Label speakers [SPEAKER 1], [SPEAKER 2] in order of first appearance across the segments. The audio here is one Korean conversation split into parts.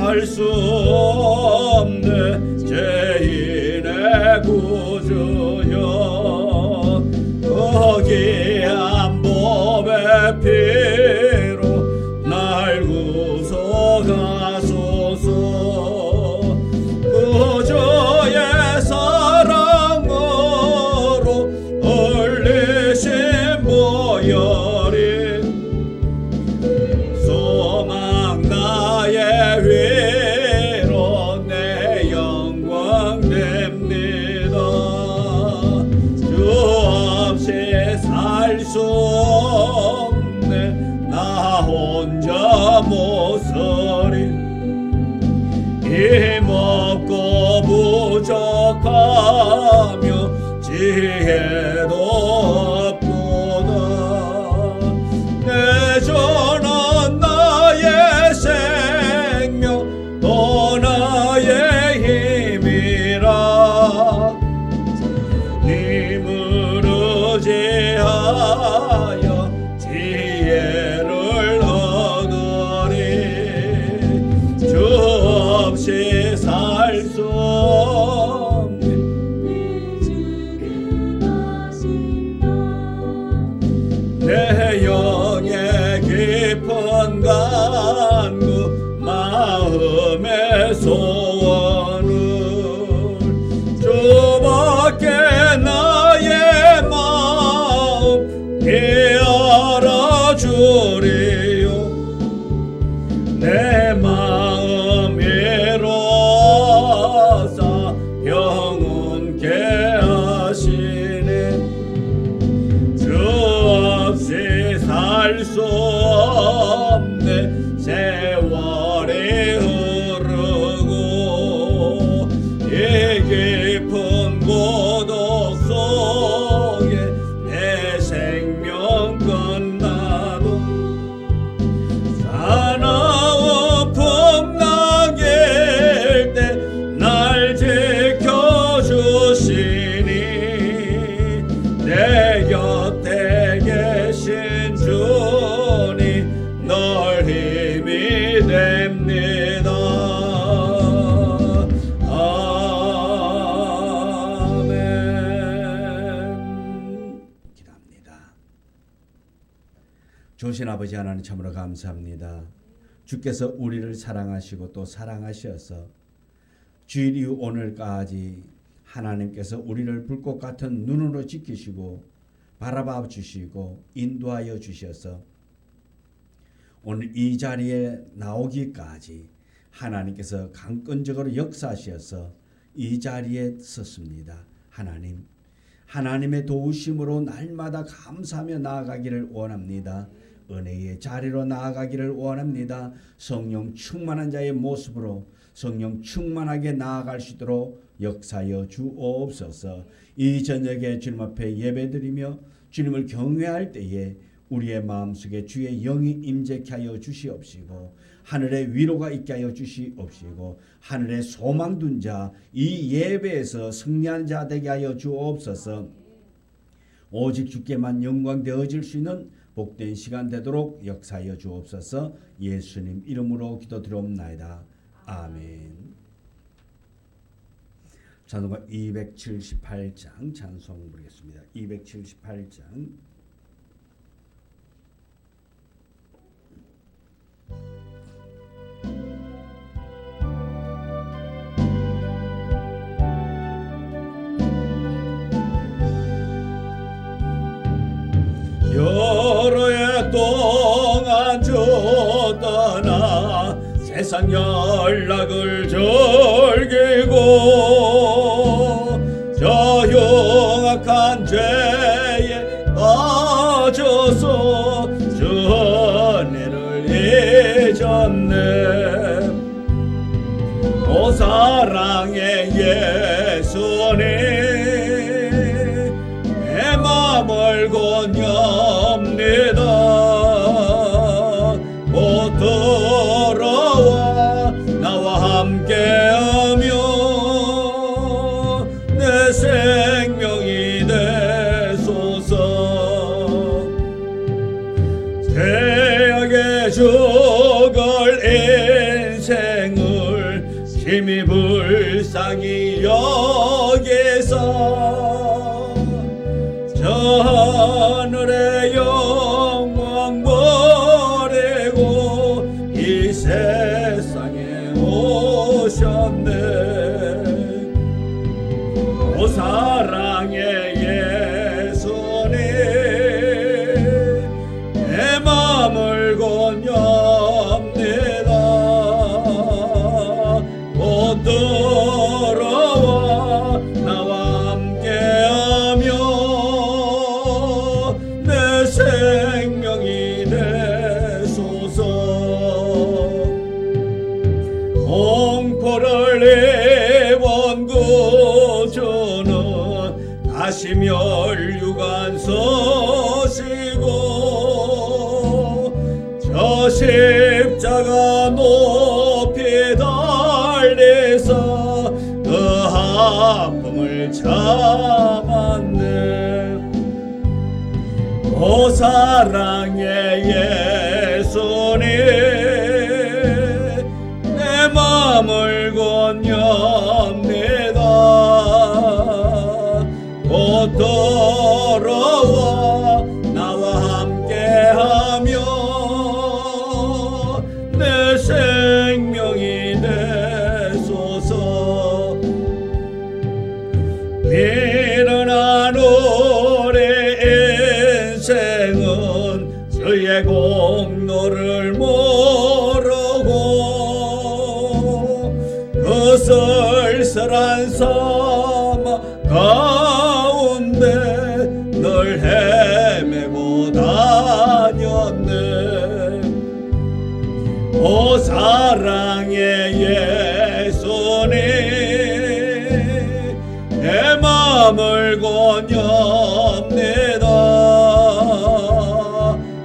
[SPEAKER 1] 알 수 없네 죄인의 구주여 거기한 몸의 피로 날 구속하소서 구주의 사랑으로 흘리신 보혈이 소망 나의 위로 내 영광 됩니다 주 없이 살 수 없네 나 혼자 못 서리 힘없고 부족하며 지혜도 없도다 내 전한 나의 생명 또 나의 힘이라 님을 의지하여 지혜를 얻으리 주 없이 살 수 없네 내 영의 깊은 간구 마음의 소원을 주밖에 나의 마음 알아주리요 내 마음 이로사 병원케 하시네 주 없이 살 수 없네 세월이 흐르고 이 깊은 고독 속에 내 생명 끝나도 사나운 풍랑일 때 날 지켜주시니 내 곁에 계신 주니 널 힘이 됩니다 아멘. 기도합니다. 좋으신 아버지 하나님 참으로 감사합니다. 주께서 우리를 사랑하시고 또 사랑하셔서 주일 이후 오늘까지 하나님께서 우리를 불꽃 같은 눈으로 지키시고 바라봐 주시고 인도하여 주셔서 오늘 이 자리에 나오기까지 하나님께서 강권적으로 역사하셔서 이 자리에 섰습니다. 하나님, 하나님의 도우심으로 날마다 감사하며 나아가기를 원합니다. 은혜의 자리로 나아가기를 원합니다. 성령 충만한 자의 모습으로 성령 충만하게 나아갈 수 있도록 역사하여 주옵소서. 이 저녁에 주님 앞에 예배드리며 주님을 경외할 때에 우리의 마음속에 주의 영이 임재케 하여 주시옵시고 하늘의 위로가 있게 하여 주시옵시고 하늘의 소망 둔 자 이 예배에서 승리한 자 되게 하여 주옵소서. 오직 주께만 영광 되어질 수 있는 복된 시간 되도록 역사하여 주옵소서. 예수님 이름으로 기도드리옵나이다. 아멘. 찬송가 278장 찬송 부르겠습니다. 278장 여러 해 동안 주 떠나 세상 연락을 즐기고 저 흉악한 죄에 빠져서 주 은혜를 잊었네. 오 사랑의 예수님 내 맘을 건엽니다. 곧 돌아와 나와 함께하며 내 생명이 되소서. 죄악의 죽을 인생을 심히 불쌍히 여기서 저 하늘의 영광 버리고 이 세상에 오셨네. 오 사랑의 예수님 내 맘을 건넵니다. 곧 돌아와 나와 함께하며 내 생명이 되소서. 공포를 입은 구주는 다시 멸류관 서시고 저 십자가 높이 달리사 그 아픔을 참았네. 오 사랑의 예수님 내 맘을 건넵니다. 곧 돌아와 나와 함께하며 내 생명이 되소서. 미련한 우리 인생은 주의 공로를 모르고 그 쓸쓸한 사막 가운데 늘 헤매고 다녔네. 오 사랑의 예수님 내 맘을 건넵니다.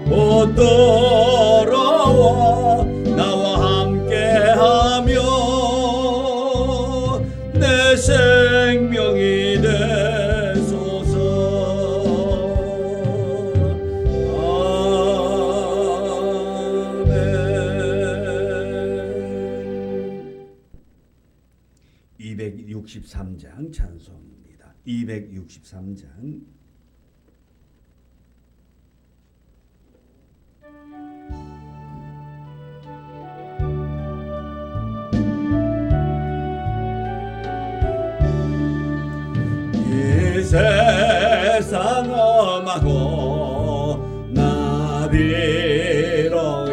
[SPEAKER 1] 곧 돌아와 나와 함께하며 내 생명이 되소서. 아멘. 263장 찬송입니다. 263장. 이 세상 험하고 나비로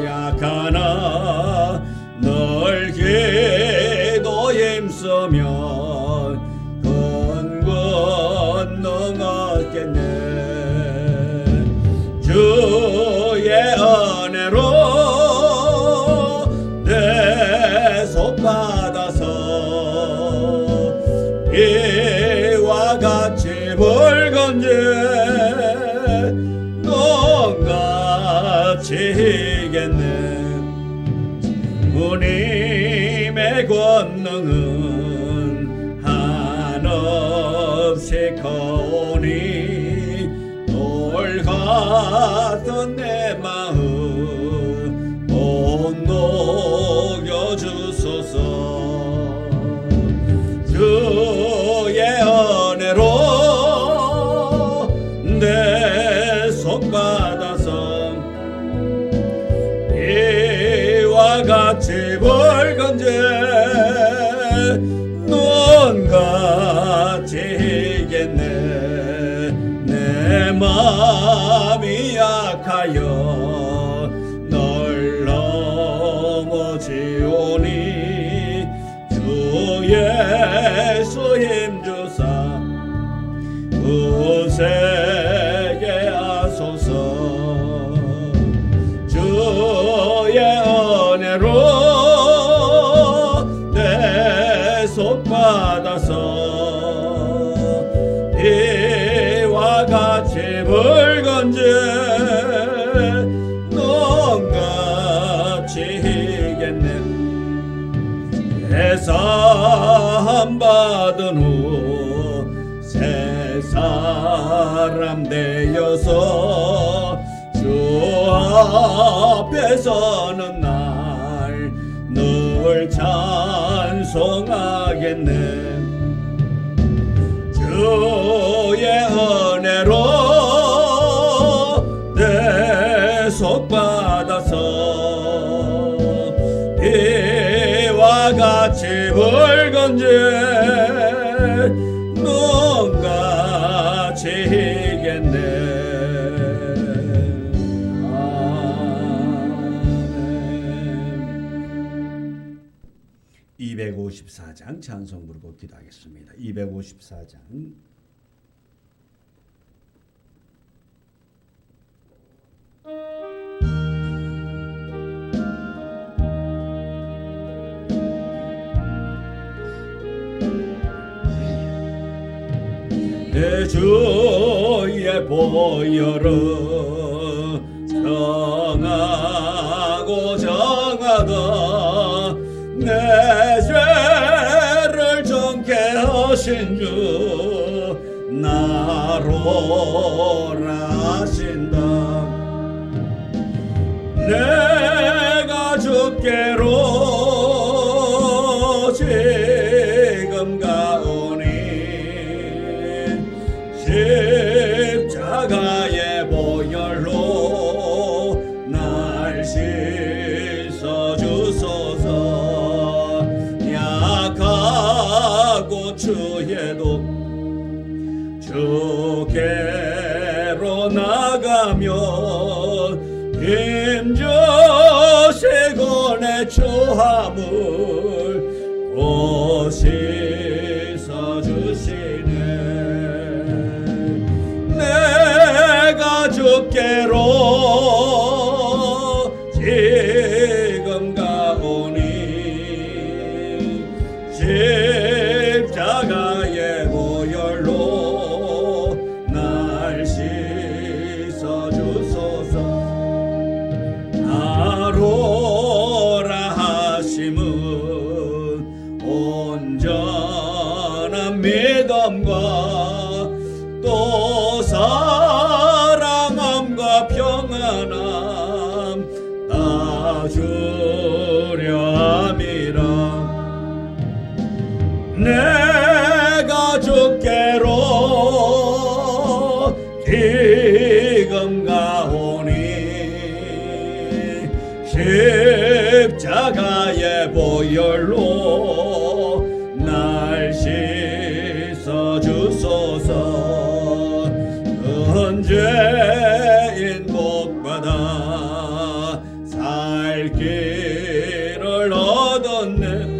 [SPEAKER 1] 약하나 늘 기도 힘쓰면 큰 권능 얻겠네. 주의 은혜로 내 속 받아서 이와 같이 붉은 죄 눈같이 희겠네. 주님의 권능은 한없이 커오니 돌 같은 내 마음 못 녹여주소서. 주의 은혜로 내 속 받아서 이와 같이 붉은 죄 눈같이 희겠네. 내 마음이 약하여 널 넘어지오니 주 예수 힘주사 구세게 하소서. 주의 은혜로 내 속 받아서 이와 같이 붉은 죄 눈같이 희겠네. 해산 받은 후 새 사람 되어서 주 앞에 서는 날 늘 찬송하리라. 찬송하겠네. 주의 은혜로 내 속받아서 비와 같이 붉은 죄 눈같이 희겠네. 254장 찬송 부르고 기도하겠습니다. 254장. 내 주의 보혈은 정하고 정하다 내 죄를 정케 하신 주 나로 하신다. 내가 주께로 지금 가오니 십자가의 보혈로 날 씻어 주소서. 약하고 추해도 주께로 나가면 힘주시고 내 추함을 곧 씻어 주시네. 내가 주께로 지금 가오니 십자가의 보혈로 날 씻어 주소서. 나로라 하심은 온전한 믿음과 또 사랑함과 평안함 다 주려 함이라. 내가 주께로 지금 가오니 십자가의 보혈로 날 씻어 주소서. 은죄인 복받아 살 길을 얻었네.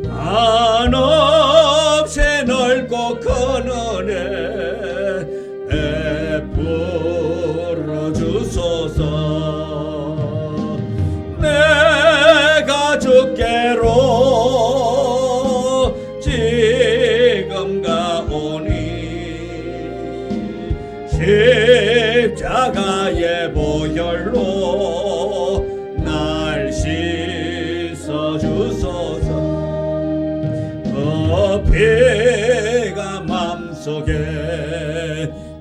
[SPEAKER 1] 한없이 넓고 큰 은혜 베풀어 주소서. 내가 주께로 지금 가오니 십자가의 보혈로 날 씻어 주소서. 그 피가 맘속에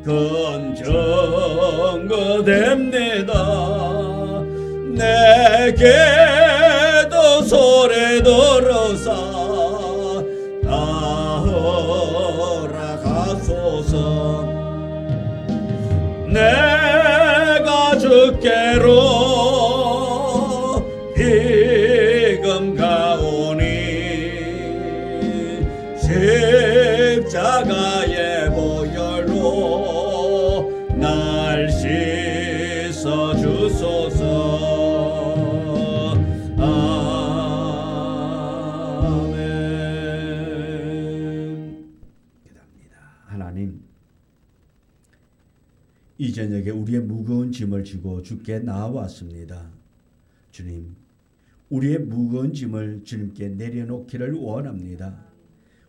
[SPEAKER 1] 근정거됩니다. 내게도 소리 들어사 다 허락하소서. 내가 주께로 지금 가오니 십자가의 보혈로 날 씻어 주소서. 아멘. 기도합니다. 하나님, 이 저녁에 우리의 무거운 짐을 지고 주께 나아왔습니다. 주님, 우리의 무거운 짐을 주님께 내려놓기를 원합니다.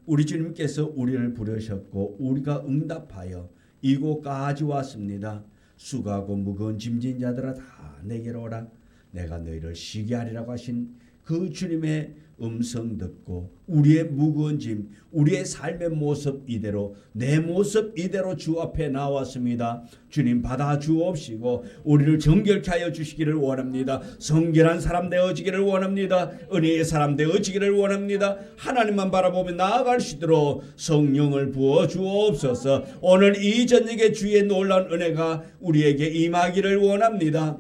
[SPEAKER 1] 우리 주님께서 우리를 부르셨고 우리가 응답하여 이곳까지 왔습니다. 수고하고 무거운 짐진 자들아 다 내게로 오라. 내가 너희를 쉬게 하리라고 하신 그 주님의 음성 듣고 우리의 무거운 짐, 우리의 삶의 모습 이대로, 내 모습 이대로 주 앞에 나왔습니다. 주님 받아 주옵시고 우리를 정결케 하여 주시기를 원합니다. 성결한 사람 되어지기를 원합니다. 은혜의 사람 되어지기를 원합니다. 하나님만 바라보며 나아갈 수 있도록 성령을 부어 주옵소서. 오늘 이 저녁에 주의 놀라운 은혜가 우리에게 임하기를 원합니다.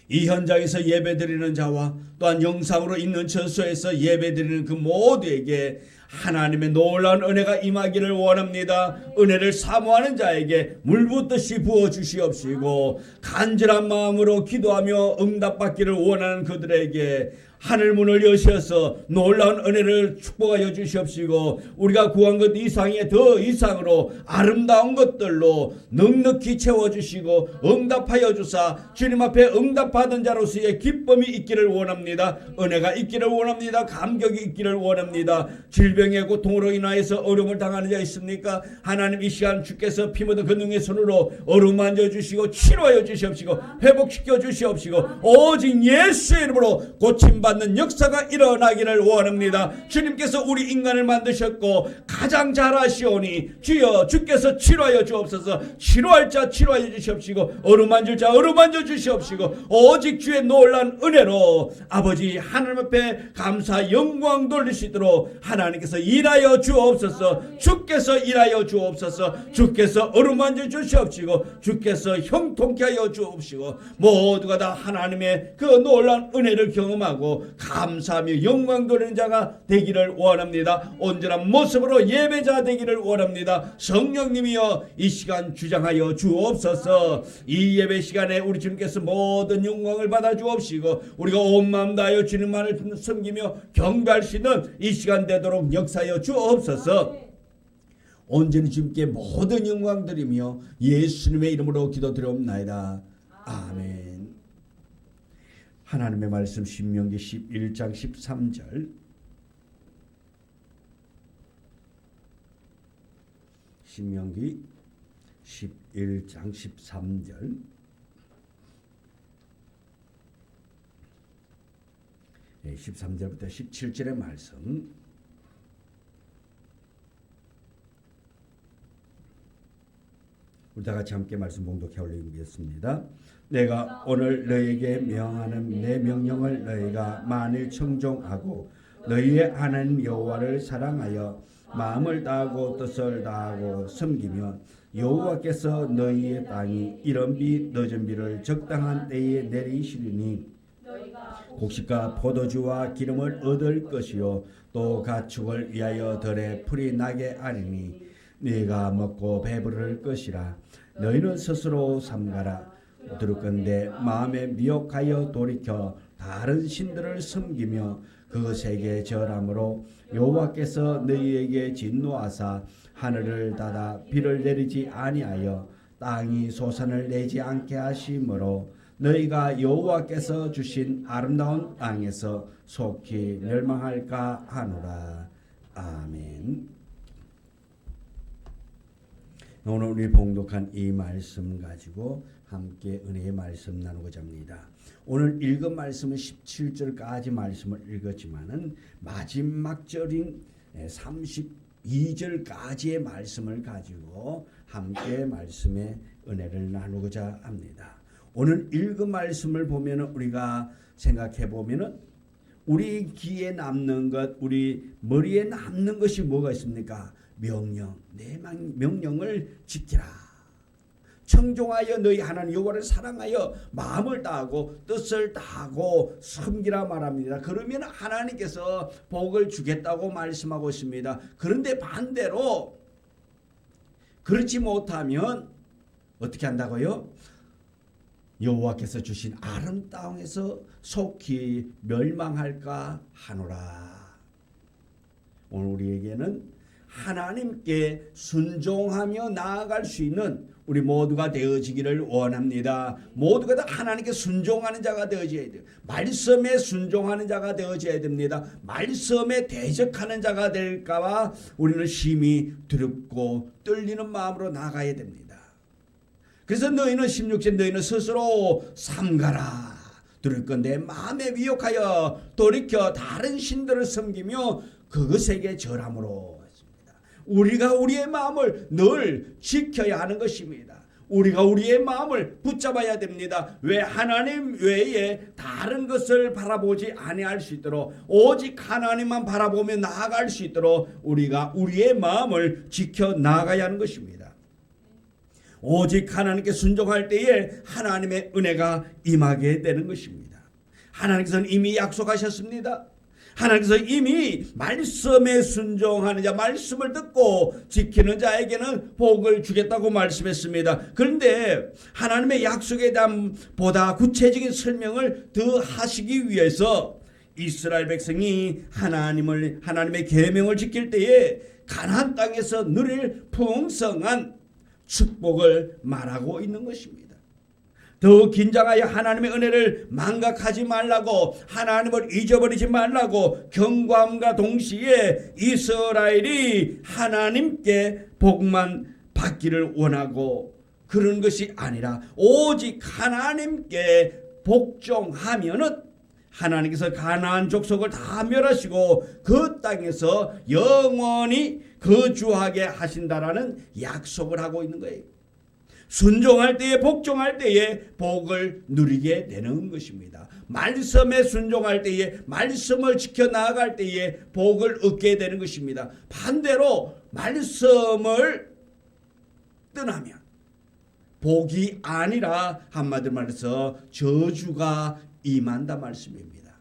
[SPEAKER 1] 이 현장에서 예배드리는 자와 또한 영상으로 있는 처소에서 예배드리는 그 모두에게 하나님의 놀라운 은혜가 임하기를 원합니다. 은혜를 사모하는 자에게 물붓듯이 부어주시옵시고 간절한 마음으로 기도하며 응답받기를 원하는 그들에게 하늘문을 여셔서 놀라운 은혜를 축복하여 주시옵시고 우리가 구한 것 이상의 더 이상으로 아름다운 것들로 넉넉히 채워주시고 응답하여 주사 주님 앞에 응답받은 자로서의 기쁨이 있기를 원합니다. 은혜가 있기를 원합니다. 감격이 있기를 원합니다. 질병의 고통으로 인하여서 어려움을 당하는 자 있습니까? 하나님 이 시간 주께서 피 묻은 그 능의 손으로 어루만져 주시고 치료하여 주시옵시고 회복시켜 주시옵시고 오직 예수의 이름으로 고침받는 역사가 일어나기를 원합니다. 주님께서 우리 인간을 만드셨고 가장 잘하시오니 주여 주께서 치료하여 주옵소서. 치료할 자 치료하여 주시옵시고 어루만질 자 어루만져 주시옵시고 오직 주의 놀란 은혜로 아버지 하나님 앞에 감사 영광 돌리시도록 하나님께서 일하여 주옵소서. 주께서 일하여 주옵소서. 주께서 어루만져 주시옵시고 주께서 형통케 하여 주옵시고 모두가 다 하나님의 그 놀란 은혜를 경험하고 감사하며 영광 돌리는 자가 되기를 원합니다. 온전한 모습으로 예배자 되기를 원합니다. 성령님이여 이 시간 주장하여 주옵소서. 이 예배 시간에 우리 주님께서 모든 영광을 받아 주옵시고 우리가 온 마음 다하여 주님만을 섬기며 경배할 수 있는 이 시간 되도록 역사하여 주옵소서. 온전히 주님께 모든 영광 드리며 예수님의 이름으로 기도드리옵나이다. 아멘. 하나님의 말씀 신명기 11장 13절 신명기 11장 13절 13절부터 17절의 말씀 우리 다 같이 함께 말씀 봉독해 올리겠습니다. 내가 오늘 너희에게 명하는 내 명령을 너희가 만일 청종하고 너희의 하나님 여호와를 사랑하여 마음을 다하고 뜻을 다하고 섬기면 여호와께서 너희의 땅이 이른 비 늦은 비를 적당한 때에 내리시리니 곡식과 포도주와 기름을 얻을 것이요 또 가축을 위하여 들에 풀이 나게 하리니 네가 먹고 배부를 것이라. 너희는 스스로 삼가라. 들을건대 마음에 미혹하여 돌이켜 다른 신들을 섬기며 그것에게 절함으로 여호와께서 너희에게 진노하사 하늘을 닫아 비를 내리지 아니하여 땅이 소산을 내지 않게 하심으로 너희가 여호와께서 주신 아름다운 땅에서 속히 멸망할까 하노라. 아멘. 오늘 우리 봉독한 이 말씀 가지고 함께 은혜의 말씀 나누고자 합니다. 오늘 읽은 말씀은 17절까지 말씀을 읽었지만은 마지막 절인 32절까지의 말씀을 가지고 함께 말씀의 은혜를 나누고자 합니다. 오늘 읽은 말씀을 보면 우리가 생각해 보면은 우리 귀에 남는 것, 우리 머리에 남는 것이 뭐가 있습니까? 명령, 내 명령을 지키라. 청종하여 너희 하나님 여호와를 사랑하여 마음을 다하고 뜻을 다하고 섬기라 말합니다. 그러면 하나님께서 복을 주겠다고 말씀하고 있습니다. 그런데 반대로 그렇지 못하면 어떻게 한다고요? 여호와께서 주신 아름다운 땅에서 속히 멸망할까 하노라. 오늘 우리에게는 하나님께 순종하며 나아갈 수 있는 우리 모두가 되어지기를 원합니다. 모두가 다 하나님께 순종하는 자가 되어져야 돼요. 말씀에 순종하는 자가 되어져야 됩니다. 말씀에 대적하는 자가 될까봐 우리는 심히 두렵고 떨리는 마음으로 나가야 됩니다. 그래서 너희는 16절 너희는 스스로 삼가라. 들을 건데 마음에 미혹하여 돌이켜 다른 신들을 섬기며 그것에게 절함으로 했습니다. 우리가 우리의 마음을 늘 지켜야 하는 것입니다. 우리가 우리의 마음을 붙잡아야 됩니다. 왜? 하나님 외에 다른 것을 바라보지 아니할 수 있도록, 오직 하나님만 바라보며 나아갈 수 있도록 우리가 우리의 마음을 지켜 나가야 하는 것입니다. 오직 하나님께 순종할 때에 하나님의 은혜가 임하게 되는 것입니다. 하나님께서는 이미 약속하셨습니다. 하나님께서 이미 말씀에 순종하는 자, 말씀을 듣고 지키는 자에게는 복을 주겠다고 말씀했습니다. 그런데 하나님의 약속에 대한 보다 구체적인 설명을 더 하시기 위해서 이스라엘 백성이 하나님의 계명을 지킬 때에 가나안 땅에서 누릴 풍성한 축복을 말하고 있는 것입니다. 더욱 긴장하여 하나님의 은혜를 망각하지 말라고, 하나님을 잊어버리지 말라고 경고함과 동시에 이스라엘이 하나님께 복만 받기를 원하고, 그런 것이 아니라 오직 하나님께 복종하면은 하나님께서 가나안 족속을 다 멸하시고 그 땅에서 영원히 거주하게 하신다라는 약속을 하고 있는 거예요. 순종할 때에, 복종할 때에 복을 누리게 되는 것입니다. 말씀에 순종할 때에, 말씀을 지켜나갈 때에 복을 얻게 되는 것입니다. 반대로 말씀을 떠나면 복이 아니라 한마디로 말해서 저주가 임한다 말씀입니다.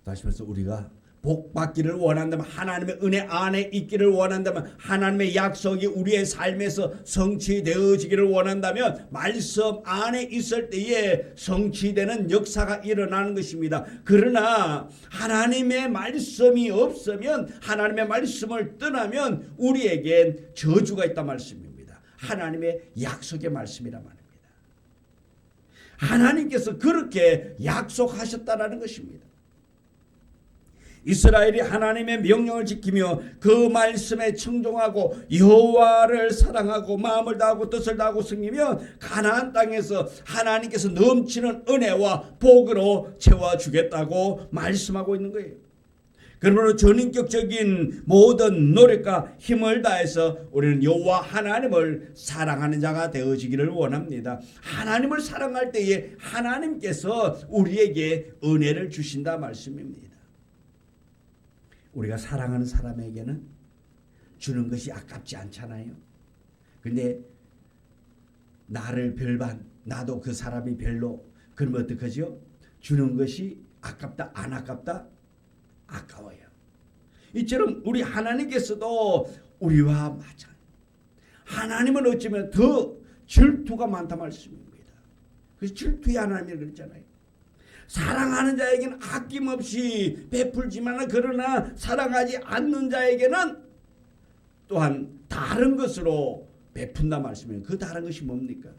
[SPEAKER 1] 다시 말해서 우리가 복 받기를 원한다면, 하나님의 은혜 안에 있기를 원한다면, 하나님의 약속이 우리의 삶에서 성취되어지기를 원한다면 말씀 안에 있을 때에 성취되는 역사가 일어나는 것입니다. 그러나 하나님의 말씀이 없으면, 하나님의 말씀을 떠나면 우리에겐 저주가 있단 말씀입니다. 하나님의 약속의 말씀이란 말입니다. 하나님께서 그렇게 약속하셨다라는 것입니다. 이스라엘이 하나님의 명령을 지키며 그 말씀에 청종하고 여호와를 사랑하고 마음을 다하고 뜻을 다하고 섬기면 가나안 땅에서 하나님께서 넘치는 은혜와 복으로 채워주겠다고 말씀하고 있는 거예요. 그러므로 전인격적인 모든 노력과 힘을 다해서 우리는 여호와 하나님을 사랑하는 자가 되어지기를 원합니다. 하나님을 사랑할 때에 하나님께서 우리에게 은혜를 주신다 말씀입니다. 우리가 사랑하는 사람에게는 주는 것이 아깝지 않잖아요. 근데 나를 별반, 나도 그 사람이 별로, 그러면 어떡하죠? 주는 것이 아깝다, 안 아깝다? 아까워요. 이처럼 우리 하나님께서도 우리와 마찬가지. 하나님은 어쩌면 더 질투가 많다 말씀입니다. 그래서 질투의 하나님이 그랬잖아요. 사랑하는 자에게는 아낌없이 베풀지만, 그러나 사랑하지 않는 자에게는 또한 다른 것으로 베푼다 말씀이에요. 그 다른 것이 뭡니까?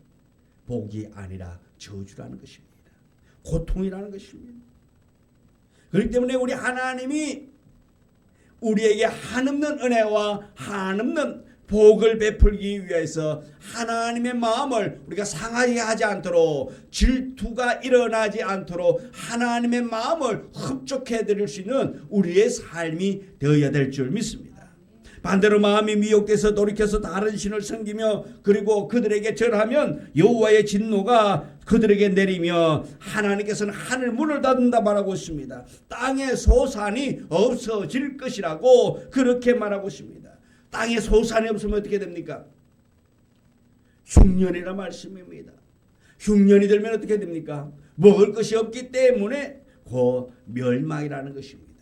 [SPEAKER 1] 복이 아니라 저주라는 것입니다. 고통이라는 것입니다. 그렇기 때문에 우리 하나님이 우리에게 한없는 은혜와 한없는 복을 베풀기 위해서 하나님의 마음을 우리가 상하게 하지 않도록, 질투가 일어나지 않도록 하나님의 마음을 흡족해 드릴 수 있는 우리의 삶이 되어야 될 줄 믿습니다. 반대로 마음이 미혹돼서 돌이켜서 다른 신을 섬기며 그리고 그들에게 절하면 여호와의 진노가 그들에게 내리며 하나님께서는 하늘 문을 닫는다 말하고 있습니다. 땅의 소산이 없어질 것이라고 그렇게 말하고 있습니다. 땅에 소산이 없으면 어떻게 됩니까? 흉년이라 말씀입니다. 흉년이 들면 어떻게 됩니까? 먹을 것이 없기 때문에 곧 멸망이라는 것입니다.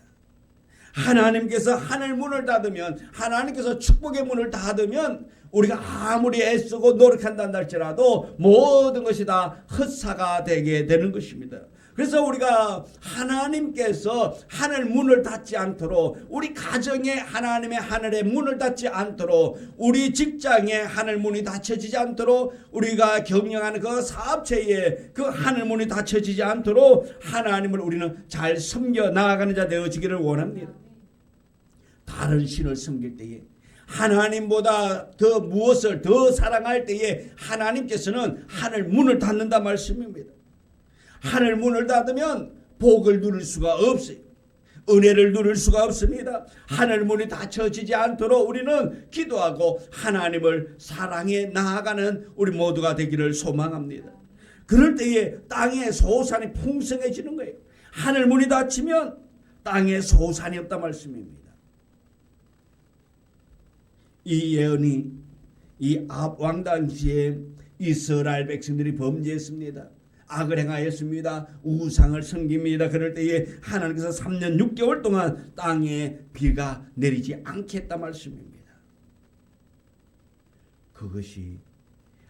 [SPEAKER 1] 하나님께서 하늘 문을 닫으면, 하나님께서 축복의 문을 닫으면 우리가 아무리 애쓰고 노력한다 할지라도 모든 것이 다 헛사가 되게 되는 것입니다. 그래서 우리가 하나님께서 하늘 문을 닫지 않도록, 우리 가정에 하나님의 하늘의 문을 닫지 않도록, 우리 직장에 하늘 문이 닫혀지지 않도록, 우리가 경영하는 그 사업체에 그 하늘 문이 닫혀지지 않도록 하나님을 우리는 잘 섬겨 나아가는 자 되어지기를 원합니다. 다른 신을 섬길 때에, 하나님보다 더 무엇을 더 사랑할 때에 하나님께서는 하늘 문을 닫는다 말씀입니다. 하늘 문을 닫으면 복을 누릴 수가 없어요. 은혜를 누릴 수가 없습니다. 하늘 문이 닫혀지지 않도록 우리는 기도하고 하나님을 사랑해 나아가는 우리 모두가 되기를 소망합니다. 그럴 때에 땅의 소산이 풍성해지는 거예요. 하늘 문이 닫히면 땅에 소산이 없다 말씀입니다. 이 예언이 이 아합 왕 당시에 이스라엘 백성들이 범죄했습니다. 악을 행하였습니다. 우상을 섬깁니다. 그럴 때에 하나님께서 3년 6개월 동안 땅에 비가 내리지 않게 했다 말씀입니다. 그것이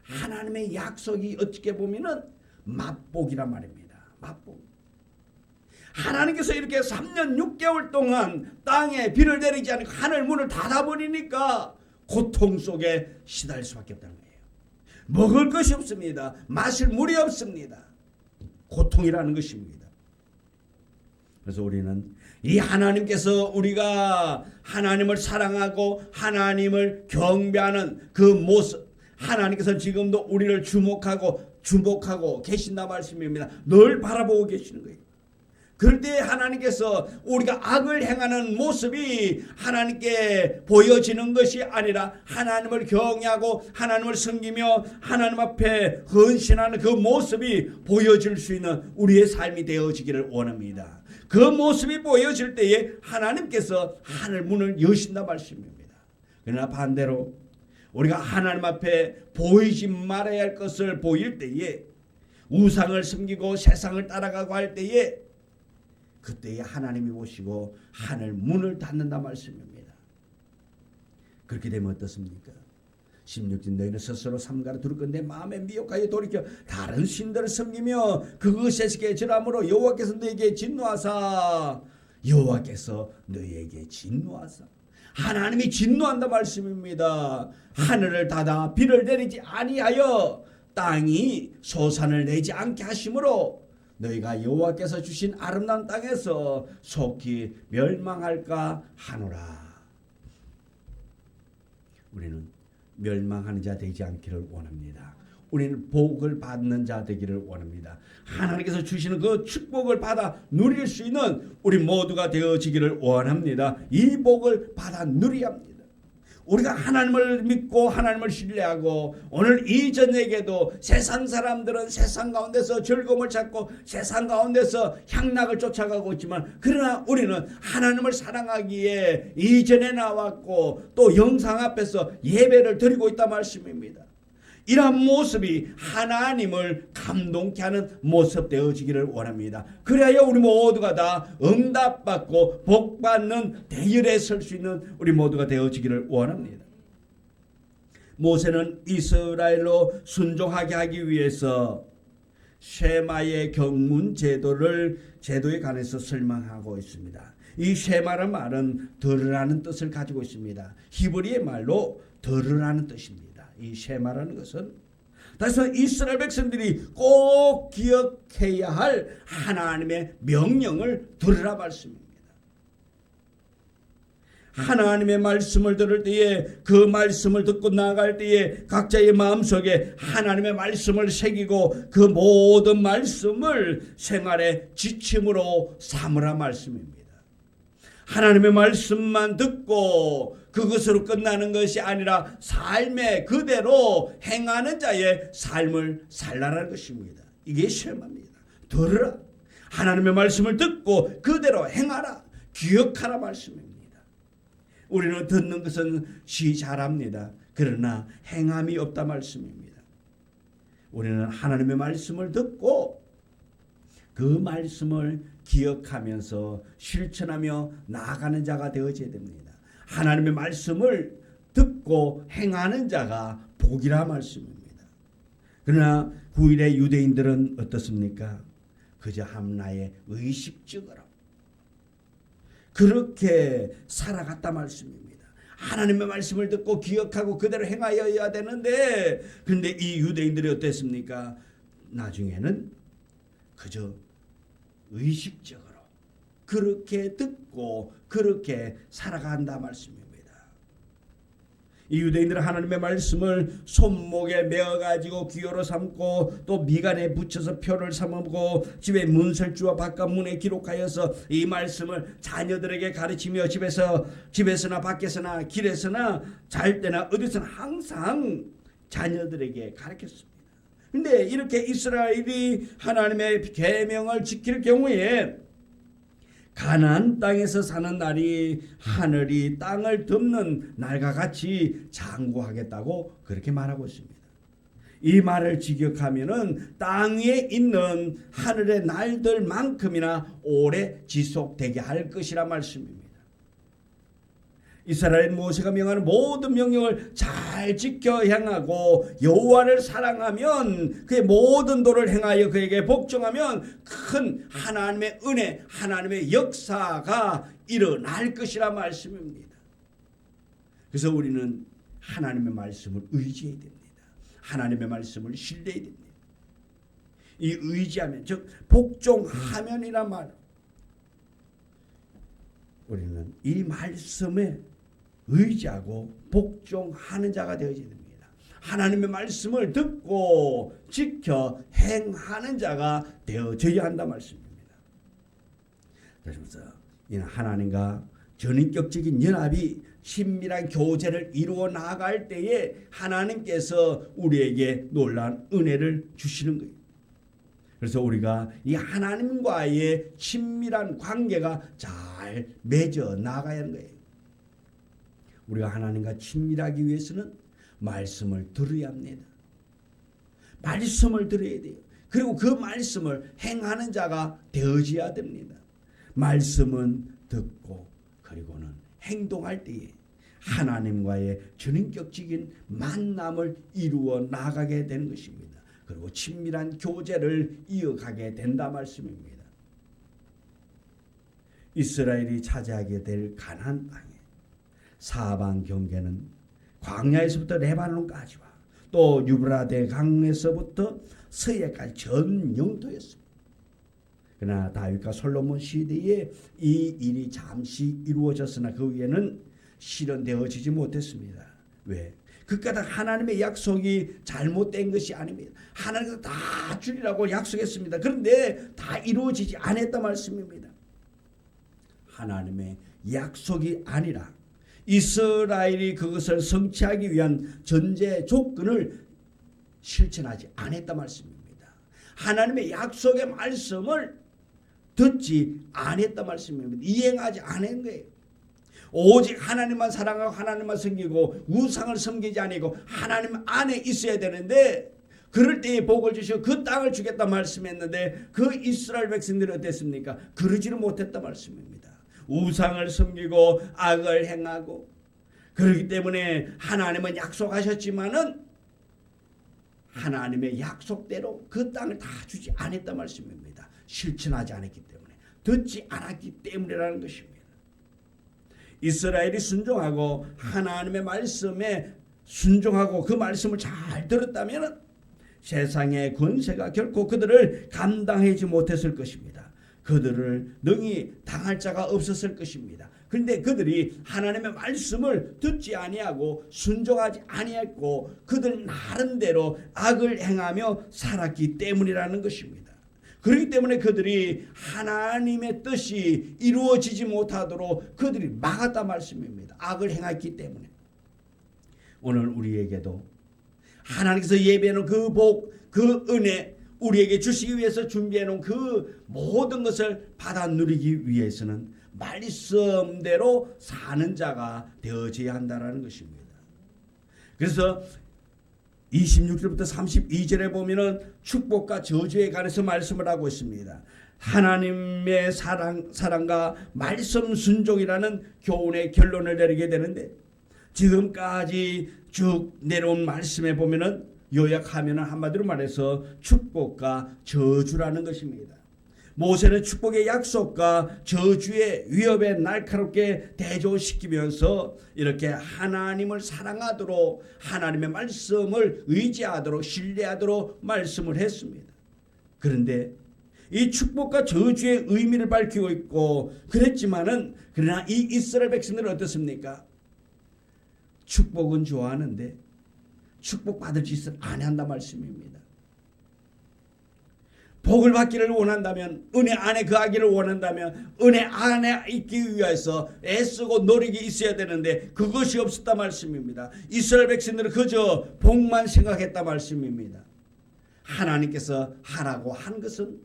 [SPEAKER 1] 하나님의 약속이 어떻게 보면은 맛복이란 말입니다. 맛복. 하나님께서 이렇게 3년 6개월 동안 땅에 비를 내리지 않고 하늘 문을 닫아버리니까 고통 속에 시달릴 수밖에 없다는 거예요. 먹을 것이 없습니다. 마실 물이 없습니다. 고통이라는 것입니다. 그래서 우리는 이 하나님께서 우리가 하나님을 사랑하고 하나님을 경배하는 그 모습, 하나님께서 지금도 우리를 주목하고 계신다 말씀입니다. 늘 바라보고 계시는 거예요. 그럴 때 하나님께서 우리가 악을 행하는 모습이 하나님께 보여지는 것이 아니라 하나님을 경외하고 하나님을 섬기며 하나님 앞에 헌신하는 그 모습이 보여질 수 있는 우리의 삶이 되어지기를 원합니다. 그 모습이 보여질 때에 하나님께서 하늘 문을 여신다 말씀입니다. 그러나 반대로 우리가 하나님 앞에 보이지 말아야 할 것을 보일 때에 우상을 섬기고 세상을 따라가고 할 때에 그때에 하나님이 오시고 하늘 문을 닫는다 말씀입니다. 그렇게 되면 어떻습니까? 16절 너희는 스스로 삼가로 두를 건데 마음에 미혹하여 돌이켜 다른 신들을 섬기며 그것에서 깨질함으로 여호와께서 너희에게 진노하사 하나님이 진노한다 말씀입니다. 하늘을 닫아 비를 내리지 아니하여 땅이 소산을 내지 않게 하심으로 너희가 여호와께서 주신 아름다운 땅에서 속히 멸망할까 하노라. 우리는 멸망하는 자 되지 않기를 원합니다. 우리는 복을 받는 자 되기를 원합니다. 하나님께서 주시는 그 축복을 받아 누릴 수 있는 우리 모두가 되어지기를 원합니다. 이 복을 받아 누려야 합니다. 우리가 하나님을 믿고 하나님을 신뢰하고 오늘 이 저녁에도 세상 사람들은 세상 가운데서 즐거움을 찾고 세상 가운데서 향락을 쫓아가고 있지만 그러나 우리는 하나님을 사랑하기에 이전에 나왔고 또 영상 앞에서 예배를 드리고 있다 말씀입니다. 이러한 모습이 하나님을 감동케 하는 모습 되어지기를 원합니다. 그래야 우리 모두가 다 응답받고 복받는 대열에 설 수 있는 우리 모두가 되어지기를 원합니다. 모세는 이스라엘로 순종하게 하기 위해서 쉐마의 경문 제도에 관해서 설명하고 있습니다. 이 쉐마란 말은 들으라는 뜻을 가지고 있습니다. 히브리의 말로 들으라는 뜻입니다. 이 쉐마라는 것은 다시 이스라엘 백성들이 꼭 기억해야 할 하나님의 명령을 들으라 말씀입니다. 하나님의 말씀을 들을 때에 그 말씀을 듣고 나아갈 때에 각자의 마음속에 하나님의 말씀을 새기고 그 모든 말씀을 생활의 지침으로 삼으라 말씀입니다. 하나님의 말씀만 듣고 그것으로 끝나는 것이 아니라 삶에 그대로 행하는 자의 삶을 살라는 것입니다. 이게 쉐마입니다. 들으라. 하나님의 말씀을 듣고 그대로 행하라. 기억하라 말씀입니다. 우리는 듣는 것은 시 잘합니다. 그러나 행함이 없다 말씀입니다. 우리는 하나님의 말씀을 듣고 그 말씀을 기억하면서 실천하며 나아가는 자가 되어져야 됩니다. 하나님의 말씀을 듣고 행하는 자가 복이라 말씀입니다. 그러나 후일의 유대인들은 어떻습니까? 그저 함나의 의식적으로 그렇게 살아갔다 말씀입니다. 하나님의 말씀을 듣고 기억하고 그대로 행하여야 되는데 그런데 이 유대인들이 어땠습니까? 나중에는 그저 의식적으로 그렇게 듣고 그렇게 살아간다 말씀입니다. 이 유대인들은 하나님의 말씀을 손목에 메어가지고 기호로 삼고 또 미간에 붙여서 표를 삼고 집에 문설주와 바깥 문에 기록하여서 이 말씀을 자녀들에게 가르치며 집에서나 밖에서나 길에서나 잘 때나 어디서나 항상 자녀들에게 가르쳤습니다. 근데 이렇게 이스라엘이 하나님의 계명을 지킬 경우에 가나안 땅에서 사는 날이 하늘이 땅을 덮는 날과 같이 장구하겠다고 그렇게 말하고 있습니다. 이 말을 직역하면은 땅 위에 있는 하늘의 날들만큼이나 오래 지속되게 할 것이라 말씀입니다. 이스라엘 모세가 명하는 모든 명령을 잘 지켜 행하고 여호와를 사랑하면 그의 모든 도를 행하여 그에게 복종하면 큰 하나님의 은혜, 하나님의 역사가 일어날 것이라 말씀입니다. 그래서 우리는 하나님의 말씀을 의지해야 됩니다. 하나님의 말씀을 신뢰해야 됩니다. 이 의지하면 즉 복종하면이란 말, 우리는 이 말씀에 의지하고 복종하는 자가 되어야 됩니다. 하나님의 말씀을 듣고 지켜 행하는 자가 되어져야 한다 말씀입니다. 그래서 이는 하나님과 전인격적인 연합이 친밀한 교제를 이루어 나갈 때에 하나님께서 우리에게 놀라운 은혜를 주시는 거예요. 그래서 우리가 이 하나님과의 친밀한 관계가 잘 맺어 나가야 하는 거예요. 우리가 하나님과 친밀하기 위해서는 말씀을 들어야 합니다. 말씀을 들어야 돼요. 그리고 그 말씀을 행하는 자가 되어져야 됩니다. 말씀은 듣고 그리고는 행동할 때에 하나님과의 전인격적인 만남을 이루어 나가게 되는 것입니다. 그리고 친밀한 교제를 이어가게 된다 말씀입니다. 이스라엘이 차지하게 될 가나안 땅에 사방 경계는 광야에서부터 레바논까지와 또 유브라데 강에서부터 서해까지 전 영토였습니다. 그러나 다윗과 솔로몬 시대에 이 일이 잠시 이루어졌으나 그 위에는 실현되어지지 못했습니다. 왜? 그까지 하나님의 약속이 잘못된 것이 아닙니다. 하나님께서 다 주리라고 약속했습니다. 그런데 다 이루어지지 않았다 말씀입니다. 하나님의 약속이 아니라 이스라엘이 그것을 성취하기 위한 전제 조건을 실천하지 않았다 말씀입니다. 하나님의 약속의 말씀을 듣지 않았다 말씀입니다. 이행하지 않은 거예요. 오직 하나님만 사랑하고 하나님만 섬기고 우상을 섬기지 아니고 하나님 안에 있어야 되는데 그럴 때에 복을 주시고 그 땅을 주겠다 말씀했는데 그 이스라엘 백성들이 어땠습니까? 그러지를 못했다 말씀입니다. 우상을 섬기고 악을 행하고 그렇기 때문에 하나님은 약속하셨지만은 하나님의 약속대로 그 땅을 다 주지 않았다 말씀입니다. 실천하지 않았기 때문에 듣지 않았기 때문이라는 것입니다. 이스라엘이 순종하고 하나님의 말씀에 순종하고 그 말씀을 잘 들었다면 세상의 권세가 결코 그들을 감당하지 못했을 것입니다. 그들을 능히 당할 자가 없었을 것입니다. 그런데 그들이 하나님의 말씀을 듣지 아니하고 순종하지 아니했고 그들 나름대로 악을 행하며 살았기 때문이라는 것입니다. 그렇기 때문에 그들이 하나님의 뜻이 이루어지지 못하도록 그들이 막았다 말씀입니다. 악을 행했기 때문에. 오늘 우리에게도 하나님께서 예배하는 그 복, 그 은혜 우리에게 주시기 위해서 준비해놓은 그 모든 것을 받아 누리기 위해서는 말씀대로 사는 자가 되어져야 한다는 것입니다. 그래서 26절부터 32절에 보면은 축복과 저주에 관해서 말씀을 하고 있습니다. 하나님의 사랑과 말씀 순종이라는 교훈의 결론을 내리게 되는데 지금까지 쭉 내려온 말씀에 보면은 요약하면 한마디로 말해서 축복과 저주라는 것입니다. 모세는 축복의 약속과 저주의 위협에 날카롭게 대조시키면서 이렇게 하나님을 사랑하도록 하나님의 말씀을 의지하도록 신뢰하도록 말씀을 했습니다. 그런데 이 축복과 저주의 의미를 밝히고 있고 그랬지만은 그러나 이 이스라엘 백성들은 어떻습니까? 축복은 좋아하는데 축복받을 짓을 안 한다 말씀입니다. 복을 받기를 원한다면, 은혜 안에 거하기를 원한다면 은혜 안에 있기 위해서 애쓰고 노력이 있어야 되는데 그것이 없었다 말씀입니다. 이스라엘 백성들은 그저 복만 생각했다 말씀입니다. 하나님께서 하라고 한 것은,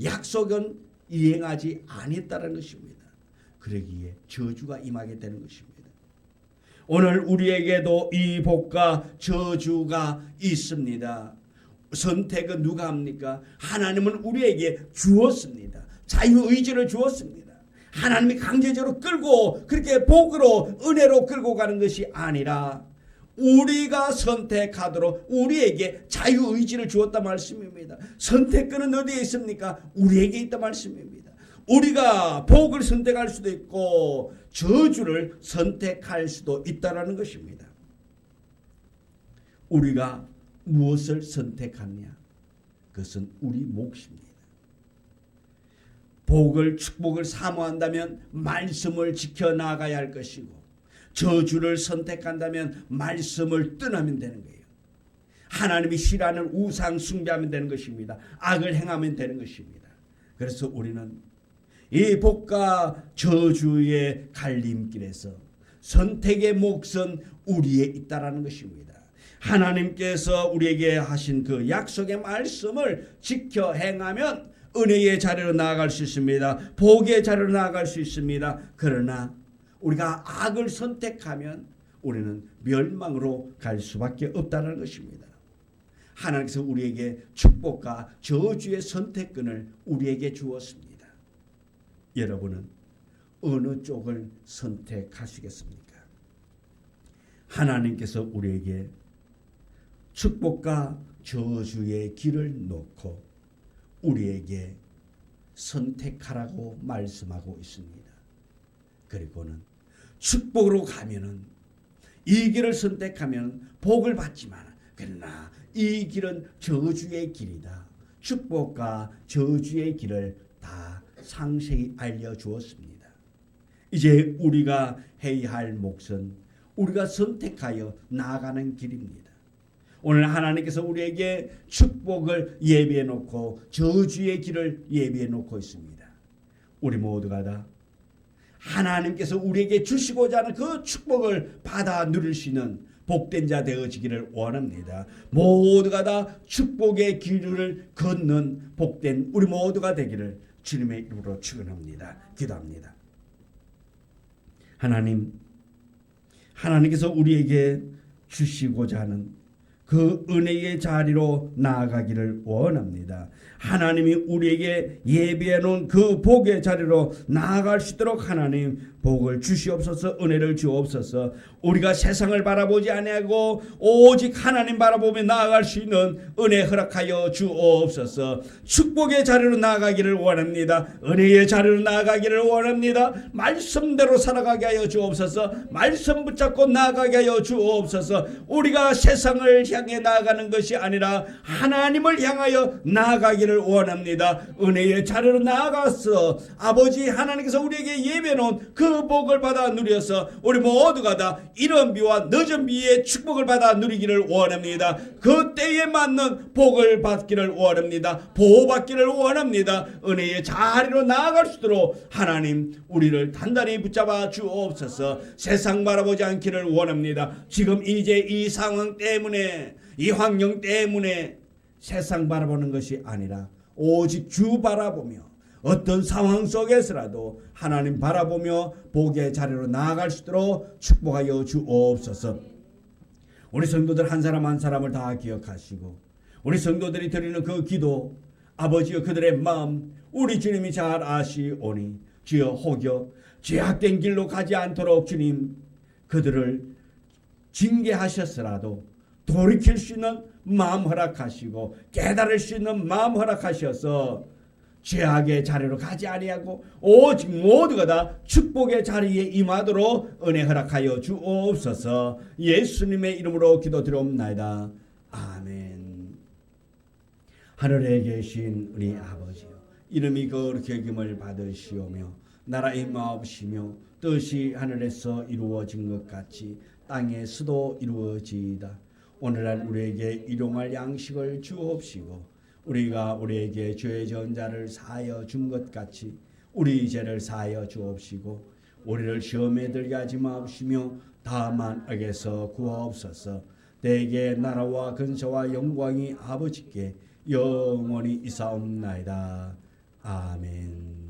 [SPEAKER 1] 약속은 이행하지 아니했다는 것입니다. 그러기에 저주가 임하게 되는 것입니다. 오늘 우리에게도 이 복과 저주가 있습니다. 선택은 누가 합니까? 하나님은 우리에게 주었습니다. 자유의지를 주었습니다. 하나님이 강제적으로 끌고 그렇게 복으로 은혜로 끌고 가는 것이 아니라 우리가 선택하도록 우리에게 자유의지를 주었다 말씀입니다. 선택권은 어디에 있습니까? 우리에게 있다 말씀입니다. 우리가 복을 선택할 수도 있고 저주를 선택할 수도 있다는 것입니다. 우리가 무엇을 선택하느냐? 그것은 우리 몫입니다. 복을, 축복을 사모한다면 말씀을 지켜나가야 할 것이고, 저주를 선택한다면 말씀을 떠나면 되는 거예요. 하나님이 싫어하는 우상 숭배하면 되는 것입니다. 악을 행하면 되는 것입니다. 그래서 우리는 이 복과 저주의 갈림길에서 선택의 몫은 우리에 있다라는 것입니다. 하나님께서 우리에게 하신 그 약속의 말씀을 지켜 행하면 은혜의 자리로 나아갈 수 있습니다. 복의 자리로 나아갈 수 있습니다. 그러나 우리가 악을 선택하면 우리는 멸망으로 갈 수밖에 없다는 것입니다. 하나님께서 우리에게 축복과 저주의 선택권을 우리에게 주었습니다. 여러분은 어느 쪽을 선택하시겠습니까? 하나님께서 우리에게 축복과 저주의 길을 놓고 우리에게 선택하라고 말씀하고 있습니다. 그리고는 축복으로 가면은 이 길을 선택하면 복을 받지만, 그러나 이 길은 저주의 길이다. 축복과 저주의 길을 다 상세히 알려주었습니다. 이제 우리가 해야 할 몫은 우리가 선택하여 나아가는 길입니다. 오늘 하나님께서 우리에게 축복을 예비해 놓고 저주의 길을 예비해 놓고 있습니다. 우리 모두가 다 하나님께서 우리에게 주시고자 하는 그 축복을 받아 누릴 수 있는 복된 자 되어지기를 원합니다. 모두가 다 축복의 길을 걷는 복된 우리 모두가 되기를 주님의 이름으로 축원합니다. 기도합니다. 하나님께서 우리에게 주시고자 하는 그 은혜의 자리로 나아가기를 원합니다. 하나님이 우리에게 예비해 놓은 그 복의 자리로 나아갈 수 있도록 하나님 복을 주시옵소서, 은혜를 주옵소서. 우리가 세상을 바라보지 아니하고 오직 하나님 바라보며 나아갈 수 있는 은혜 허락하여 주옵소서. 축복의 자리로 나아가기를 원합니다. 은혜의 자리로 나아가기를 원합니다. 말씀대로 살아가게 하여 주옵소서. 말씀 붙잡고 나아가게 하여 주옵소서. 우리가 세상을 향해 나아가는 것이 아니라 하나님을 향하여 나아가기를 원합니다. 은혜의 자리로 나아가서 아버지 하나님께서 우리에게 예배해 놓은 그 복을 받아 누려서 우리 모두가 다 이른 비와 늦은 비의 축복을 받아 누리기를 원합니다. 그 때에 맞는 복을 받기를 원합니다. 보호받기를 원합니다. 은혜의 자리로 나아갈 수 있도록 하나님 우리를 단단히 붙잡아 주옵소서. 세상 바라보지 않기를 원합니다. 지금 이제 이 상황 때문에, 이 환경 때문에 세상 바라보는 것이 아니라 오직 주 바라보며 어떤 상황 속에서라도 하나님 바라보며 복의 자리로 나아갈 수 있도록 축복하여 주옵소서. 우리 성도들 한 사람 한 사람을 다 기억하시고 우리 성도들이 드리는 그 기도 아버지여 그들의 마음 우리 주님이 잘 아시오니 주여 혹여 죄악된 길로 가지 않도록 주님 그들을 징계하셨으라도 돌이킬 수 있는 마음 허락하시고 깨달을 수 있는 마음 허락하셔서 죄악의 자리로 가지 아니하고 오직 모두가 다 축복의 자리에 임하도록 은혜 허락하여 주옵소서. 예수님의 이름으로 기도드리옵나이다. 아멘. 하늘에 계신 우리 아버지여, 이름이 거룩히 여김을 받으시오며 나라의 마옵시며 뜻이 하늘에서 이루어진 것 같이 땅에서도 이루어지이다. 오늘날 우리에게 일용할 양식을 주옵시고 우리가 우리에게 죄 지은 자를 사하여 준 것 같이 우리 죄를 사하여 주옵시고 우리를 시험에 들게 하지 마옵시며 다만 악에서 구하옵소서. 대개 나라와 근세와 영광이 아버지께 영원히 이사옵나이다. 아멘.